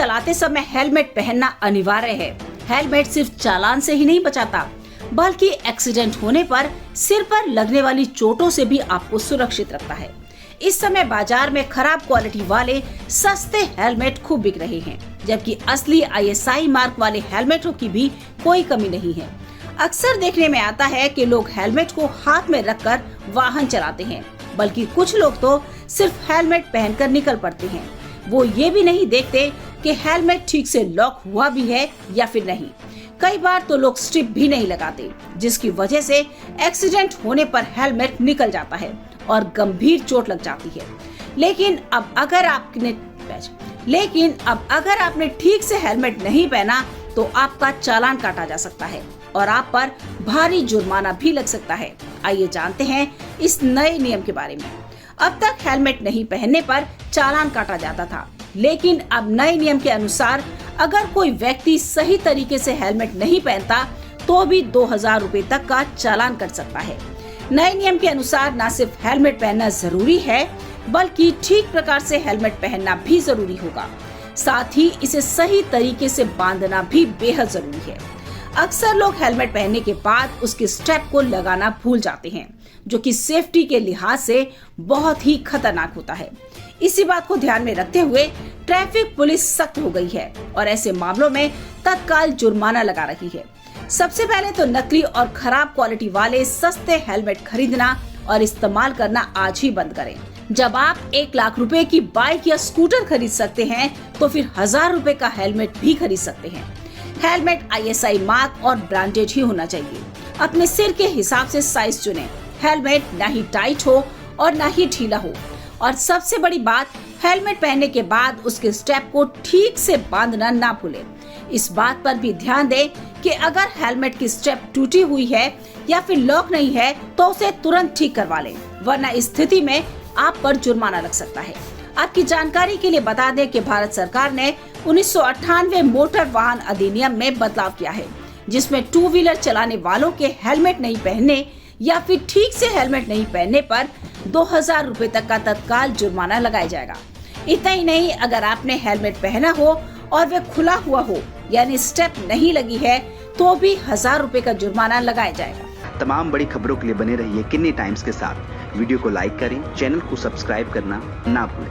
चलाते समय हेलमेट पहनना अनिवार्य है। हेलमेट सिर्फ चालान से ही नहीं बचाता, बल्कि एक्सीडेंट होने पर सिर पर लगने वाली चोटों से भी आपको सुरक्षित रखता है। इस समय बाजार में खराब क्वालिटी वाले सस्ते हेलमेट खूब बिक रहे हैं, जबकि असली ISI मार्क वाले हेलमेटों की भी कोई कमी नहीं है। अक्सर देखने में आता है कि लोग हेलमेट को हाथ में रखकर वाहन चलाते हैं, बल्कि कुछ लोग तो सिर्फ हेलमेट पहनकर निकल पड़ते हैं। वो ये भी नहीं देखते कि हेलमेट ठीक से लॉक हुआ भी है या फिर नहीं। कई बार तो लोग स्ट्रिप भी नहीं लगाते, जिसकी वजह से एक्सीडेंट होने पर हेलमेट निकल जाता है और गंभीर चोट लग जाती है। लेकिन अब अगर आपने ठीक से हेलमेट नहीं पहना तो आपका चालान काटा जा सकता है और आप पर भारी जुर्माना भी लग सकता है। आइए जानते हैं इस नए नियम के बारे में। अब तक हेलमेट नहीं पहनने पर चालान काटा जाता था, लेकिन अब नए नियम के अनुसार अगर कोई व्यक्ति सही तरीके से हेलमेट नहीं पहनता तो भी 2000 रुपए तक का चालान कट सकता है। नए नियम के अनुसार न सिर्फ हेलमेट पहनना जरूरी है, बल्कि ठीक प्रकार से हेलमेट पहनना भी जरूरी होगा। साथ ही इसे सही तरीके से बांधना भी बेहद जरूरी है। अक्सर लोग हेलमेट पहनने के बाद उसके स्ट्रैप को लगाना भूल जाते हैं, जो कि सेफ्टी के लिहाज से बहुत ही खतरनाक होता है। इसी बात को ध्यान में रखते हुए ट्रैफिक पुलिस सख्त हो गई है और ऐसे मामलों में तत्काल जुर्माना लगा रही है। सबसे पहले तो नकली और खराब क्वालिटी वाले सस्ते हेलमेट खरीदना और इस्तेमाल करना आज ही बंद करें। जब आप 1 लाख रुपए की बाइक या स्कूटर खरीद सकते हैं, तो फिर 1000 रुपए का हेलमेट भी खरीद सकते हैं। हेलमेट ISI मार्क और ब्रांडेड ही होना चाहिए। अपने सिर के हिसाब से साइज चुनें। हेलमेट ना ही टाइट हो और ना ही ढीला हो। और सबसे बड़ी बात, हेलमेट पहनने के बाद उसके स्ट्रैप को ठीक से बांधना ना भूलें। इस बात पर भी ध्यान दें कि अगर हेलमेट की स्ट्रैप टूटी हुई है या फिर लॉक नहीं है तो उसे तुरंत ठीक करवा लें, वरना इस स्थिति में आप पर जुर्माना लग सकता है। आपकी जानकारी के लिए बता दें कि भारत सरकार ने 1998 मोटर वाहन अधिनियम में बदलाव किया है, जिसमें 2 व्हीलर चलाने वालों के हेलमेट नहीं पहनने या फिर ठीक से हेलमेट नहीं पहनने पर 2000 रुपए तक का तत्काल जुर्माना लगाया जाएगा। इतना ही नहीं, अगर आपने हेलमेट पहना हो और वह खुला हुआ हो, यानी स्टेप नहीं लगी है, तो भी 1000 रुपए का जुर्माना लगाया जाएगा। तमाम बड़ी खबरों के लिए बने रहिए किन्नी टाइम्स के साथ। वीडियो को लाइक करें, चैनल को सब्सक्राइब करना ना भूलें।